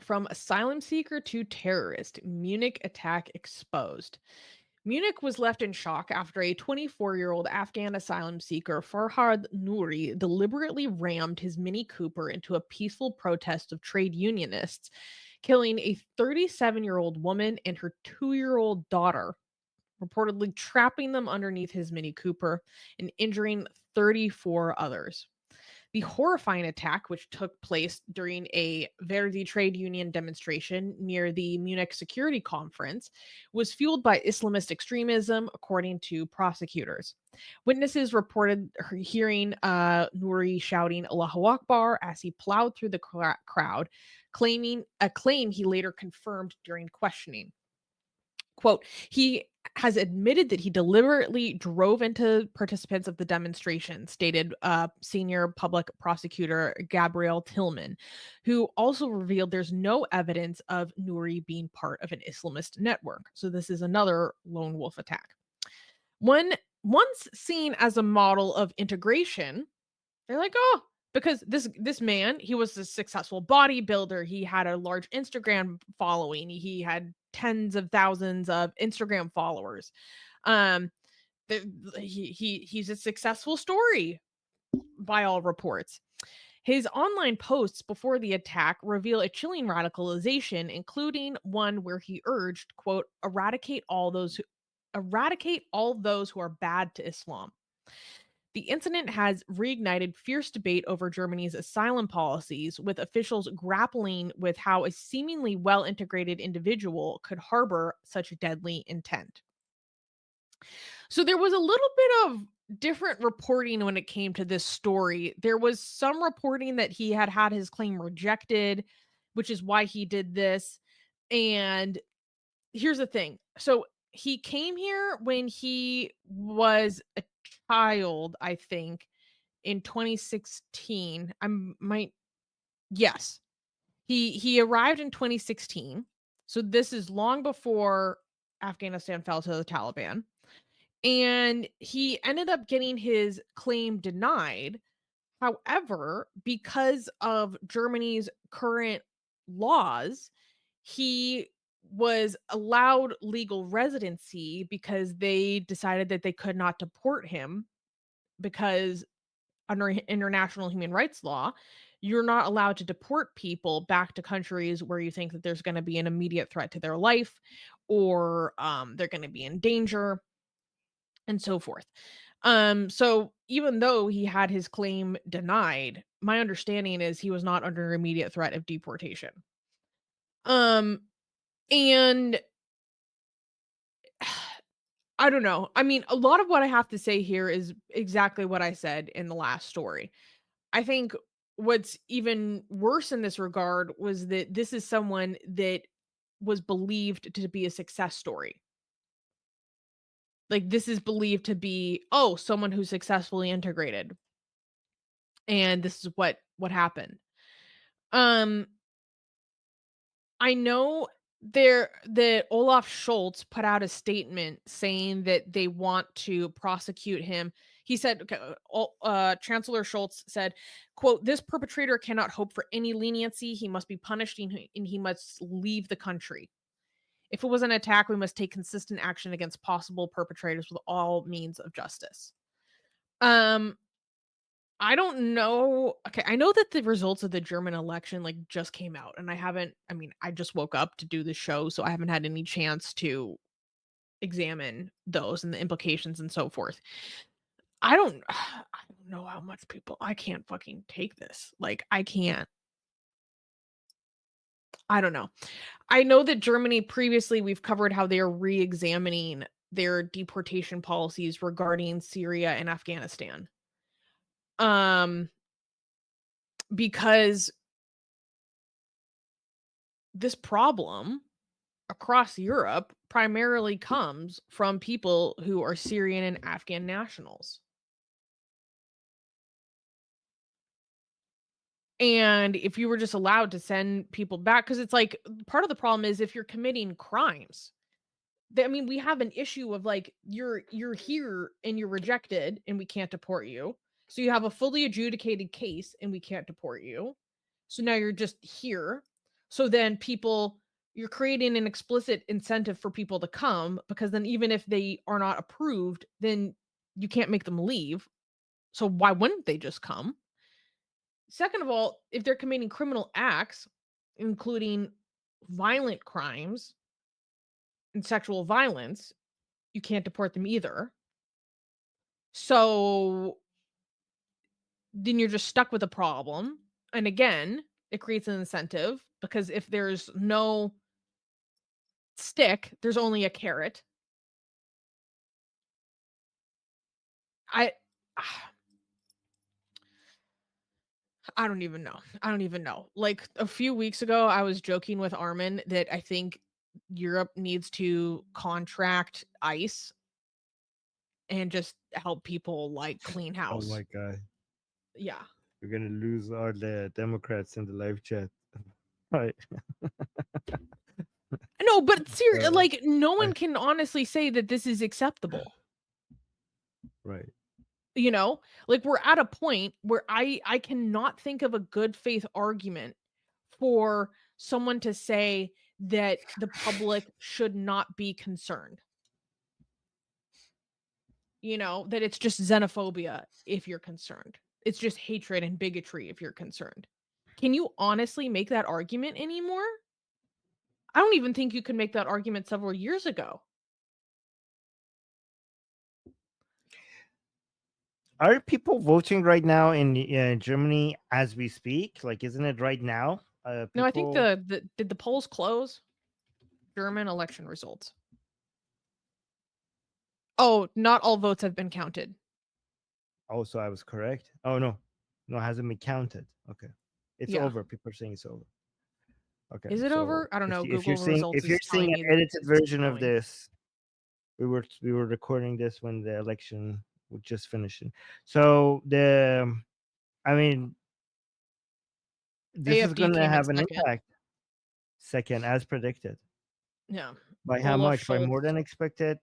From asylum seeker to terrorist, Munich attack exposed. Munich was left in shock after a 24-year-old Afghan asylum seeker, Farhad Noori, deliberately rammed his Mini Cooper into a peaceful protest of trade unionists, killing a 37-year-old woman and her 2-year-old daughter, reportedly trapping them underneath his Mini Cooper and injuring 34 others. The horrifying attack, which took place during a Verdi trade union demonstration near the Munich Security Conference, was fueled by Islamist extremism, according to prosecutors. Witnesses reported hearing Nouri shouting Allahu Akbar as he plowed through the crowd, claiming a claim he later confirmed during questioning. Quote, he has admitted that he deliberately drove into participants of the demonstration, stated senior public prosecutor Gabriele Tilmann, who also revealed there's no evidence of Nouri being part of an Islamist network. So this is another lone wolf attack. When once seen as a model of integration, they're like, "Oh, because this man, he was a successful bodybuilder, he had a large Instagram following, he had tens of thousands of Instagram followers. Um, he's a successful story by all reports." His online posts before the attack reveal a chilling radicalization, including one where he urged, quote, eradicate all those who are bad to Islam." The incident has reignited fierce debate over Germany's asylum policies, with officials grappling with how a seemingly well integrated individual could harbor such deadly intent. So there was a little bit of different reporting when it came to this story. There was some reporting that he had had his claim rejected, which is why he did this. And here's the thing. So he came here when he was a child, I think, in 2016. I might yes. He arrived in 2016. So this is long before Afghanistan fell to the Taliban. And he ended up getting his claim denied. However, because of Germany's current laws, he was allowed legal residency because they decided that they could not deport him because under international human rights law, you're not allowed to deport people back to countries where you think that there's going to be an immediate threat to their life or they're going to be in danger and so forth. So even though he had his claim denied, my understanding is he was not under immediate threat of deportation. Um, and I don't know. I mean, a lot of what I have to say here is exactly what I said in the last story. I think what's even worse in this regard was that this is someone that was believed to be a success story. Like this is believed to be, oh, someone who successfully integrated. And this is what happened. Um, I know there that Olaf Scholz put out a statement saying that they want to prosecute him. He said, okay, Chancellor Scholz said, "quote This perpetrator cannot hope for any leniency. He must be punished and he must leave the country. If it was an attack, we must take consistent action against possible perpetrators with all means of justice." Um, I don't know. Okay, I know that the results of the German election like just came out and I mean, I just woke up to do the show, so I haven't had any chance to examine those and the implications and so forth. I don't know how much people I can't fucking take this. Like I can't. I don't know. I know that Germany previously we've covered how they are re-examining their deportation policies regarding Syria and Afghanistan. Um because this problem across Europe primarily comes from people who are Syrian and Afghan nationals. And if you were just allowed to send people back, because it's like part of the problem is if you're committing crimes. I mean, we have an issue of like you're here and you're rejected and we can't deport you. So you have a fully adjudicated case and we can't deport you. So now you're just here. So then you're creating an explicit incentive for people to come, because then even if they are not approved, then you can't make them leave. So why wouldn't they just come? Second of all, if they're committing criminal acts, including violent crimes and sexual violence, you can't deport them either. So then you're just stuck with a problem. And again, it creates an incentive, because if there's no stick, there's only a carrot. I I don't even know. I don't even know. Like a few weeks ago, I was joking with Armin that I think Europe needs to contract ICE and just help people like clean Oh house. my god, Yeah. we're gonna lose all the Democrats in the live chat. Right. No, but Uh, like no I, one can honestly say that this is acceptable. right. You know? Like we're at a point where I cannot think of a good faith argument for someone to say that the public should not be concerned. That it's just xenophobia if you're concerned. It's just hatred and bigotry if you're concerned. Can you honestly make that argument anymore? I don't even think you could make that argument several years ago. Are people voting right now in Germany as we speak? Like, isn't it right now? No, I think People. the did the polls close? German election results. Oh, not all votes have been counted. Oh, so I was correct. Oh no, no, it hasn't been counted. Okay, it's Yeah. over. People are saying it's over. Okay, Is it so over? I don't know. if you're Google seeing results is an telling me that edited it's version of going. this, we were recording this when the election was just finishing. So I mean, this is AFD going to came in have an second. impact. Second, as predicted. Yeah. By how Olaf much? By Scholz, more than expected.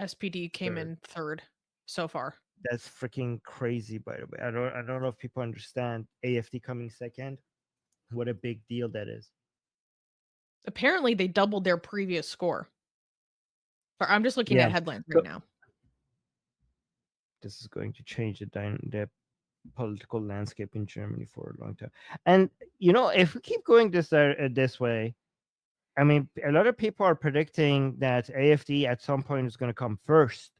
SPD came Third. in third so far. That's freaking crazy. By the way, I don't know if people understand AFD coming second. What a big deal that is. Apparently, they doubled their previous score. But I'm just looking Yeah. at headlines right So now. this is going to change the political landscape in Germany for a long time. And if we keep going this way, I mean, a lot of people are predicting that AFD at some point is going to come first.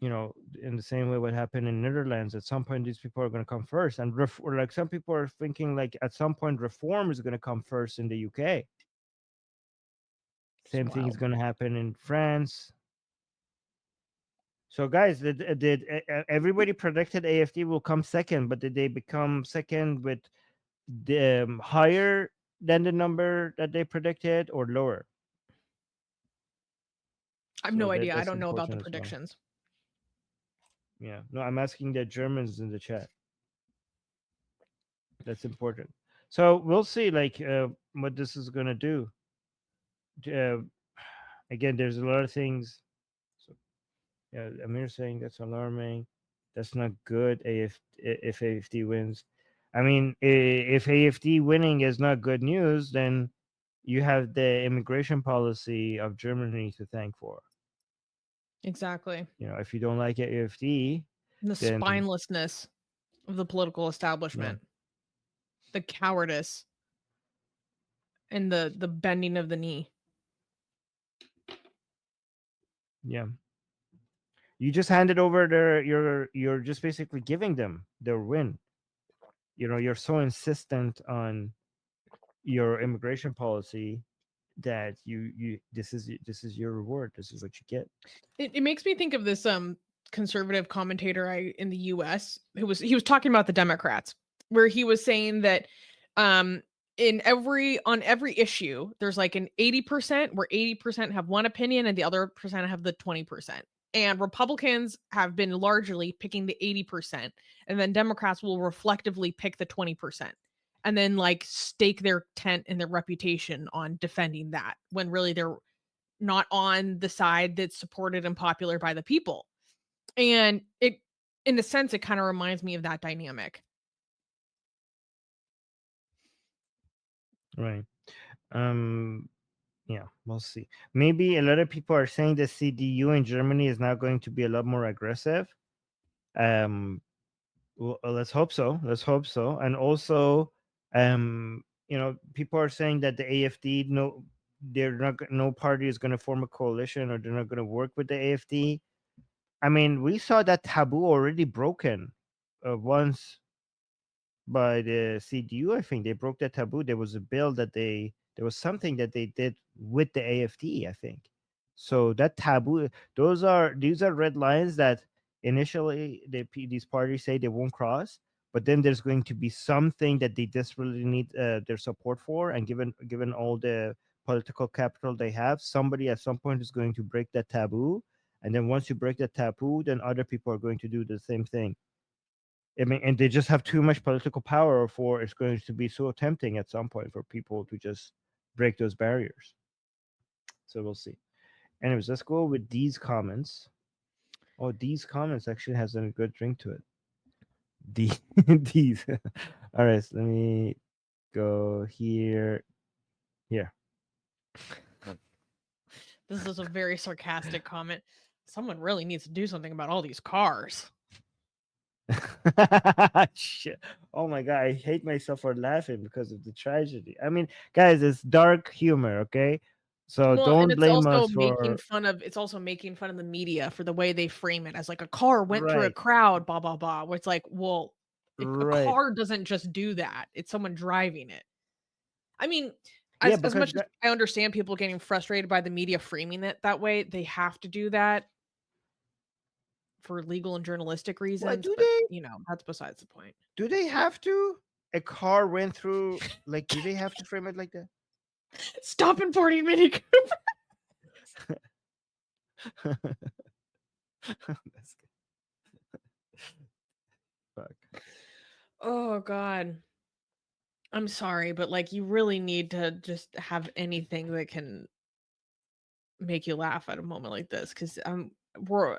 In the same way what happened in Netherlands, at some point these people are going to come first, and or like some people are thinking like at some point reform is going to come first in the UK. It's Same thing is wild. going to happen in France. So, guys, did everybody predicted AFD will come second, but did they become second with higher than the number that they predicted or lower? I have So no idea. I that's don't know about the important as well. predictions. Yeah. No, I'm asking the Germans in the chat. That's important. So we'll see, like, what this is gonna do. Uh, Again, there's a lot of things. So, yeah, Amir saying that's alarming. That's not good. If AFD wins, I mean, if AFD winning is not good news, then you have the immigration policy of Germany to thank for. Exactly. If you don't like AFD, The then spinelessness of the political yeah, establishment, the cowardice, and the bending of the knee. yeah. You just handed over you're just basically giving them their win. You're so insistent on your immigration policy that this is your reward. This is what you get. It makes me think of this conservative commentator in the US he was talking about the Democrats, where he was saying that um in every issue there's like an 80% where 80% have one opinion and the other percent have the 20%. And Republicans have been largely picking the 80%, and then Democrats will reflectively pick the 20%, and then like stake their tent and their reputation on defending that, when really they're not on the side that's supported and popular by the people. And in a sense, it kind of reminds me of that dynamic. Right. Um. Yeah, we'll see. Maybe a lot of people are saying the CDU in Germany is now going to be a lot more aggressive. Um. Well, let's hope so. Let's hope so. And also, people are saying that the AFD, no, they're not. No party is going to form a coalition, or they're not going to work with the AFD. I mean, we saw that taboo already broken once by the CDU. I think they broke that taboo. There was a bill that there was something that they did with the AFD, I think. So that taboo, these are red lines that initially these parties say they won't cross, but then there's going to be something that they desperately need their support for, and given all the political capital they have, somebody at some point is going to break that taboo, and then once you break that taboo, then other people are going to do the same thing. I mean, and they just have too much political power for it's going to be so tempting at some point for people to just break those barriers. So we'll see. Anyways, let's go with these comments. Oh, these comments actually has a good drink to it. The these. All right, so let me go here. Here. This is a very sarcastic comment. Someone really needs to do something about all these cars. Shit. Oh my god, I hate myself for laughing because of the tragedy. I mean, guys, it's dark humor, okay? So Well, and don't it's blame also us making for fun of the media for the way they frame it as like a car went through a right, crowd, blah blah blah. Where it's like, well, a right. car doesn't just do that. It's someone driving it. I mean, Yeah, as because much as I understand people getting frustrated by the media framing it that way, they have to do that for legal and journalistic what reasons, do but, they that's besides the point. have to? A car went through, like, do they have to frame it like that? Stop importing Mini That's good. Fuck. Oh god. I'm sorry, but, like, you really need to just have anything that can make you laugh at a moment like this, 'cause, we're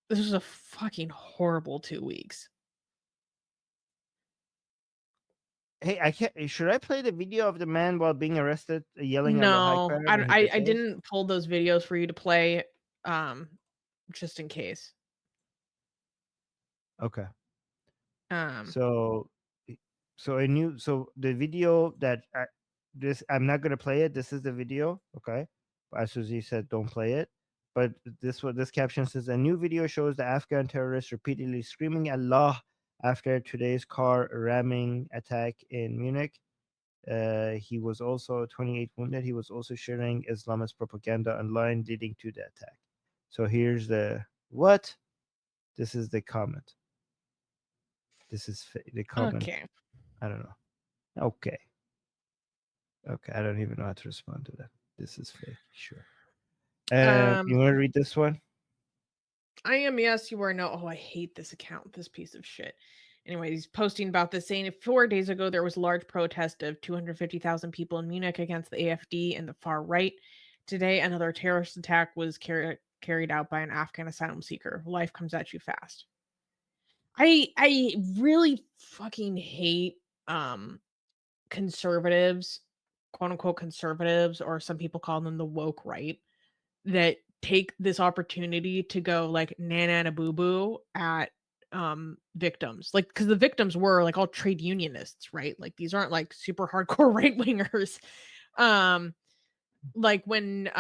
this was a fucking horrible 2 weeks. Hey, I can't. Should I play the video of the man while being arrested, yelling "Allahu No, Akbar" when he I proposed? didn't pull those videos for you to play, um, just in case. Okay. Um So, i- so the video that I'm not gonna play it. This is the video, okay? As Suzy said, don't play it. But this caption says a new video shows the Afghan terrorists repeatedly screaming Allah after today's car ramming attack in Munich. He was also 28 wounded. He was also sharing Islamist propaganda online leading to the attack. So here's the what? This is the comment. This is the comment. Okay. I don't know. Okay. Okay. I don't even know how to respond to that. This is fake. Sure. You Um, want to read this one? I am yes, you are no. Oh, I hate this account, this piece of shit. Anyway, he's posting about this saying 4 days ago there was a large protest of 250,000 people in Munich against the AFD and the far right. Today, another terrorist attack was carried out by an Afghan asylum seeker. Life comes at you fast. I really fucking hate conservatives, quote unquote conservatives, or some people call them the woke right, that take this opportunity to go like nana boo boo at victims. Like, because the victims were like all trade unionists, right? Like these aren't like super hardcore right wingers. Um, like when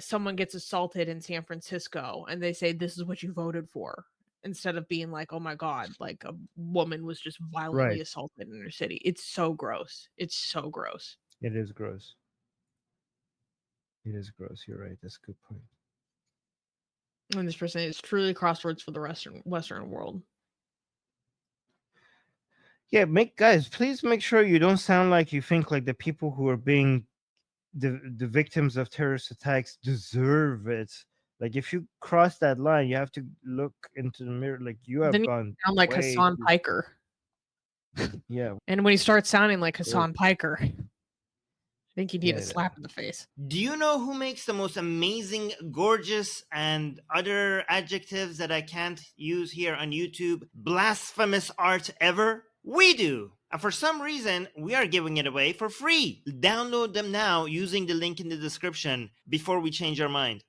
someone gets assaulted in San Francisco and they say this is what you voted for, instead of being like, oh my god, like a woman was just violently Right. assaulted in her city. It's so gross. It's so gross. It is gross. It is gross. You're right. That's a good point. And this person is truly crossroads for the Western world. Yeah, please make sure you don't sound like you think like the people who are being the victims of terrorist attacks deserve it. Like if you cross that line, you have to look into the mirror. Like you have Then you gone sound like way Hassan too. Piker. Yeah, And when you start sounding like way. Hassan Piker, I think you need a Yeah. slap in the face. Do you know who makes the most amazing, gorgeous, and other adjectives that I can't use here on YouTube? Blasphemous art ever? We do! And for some reason, we are giving it away for free. Download them now using the link in the description before we change our mind.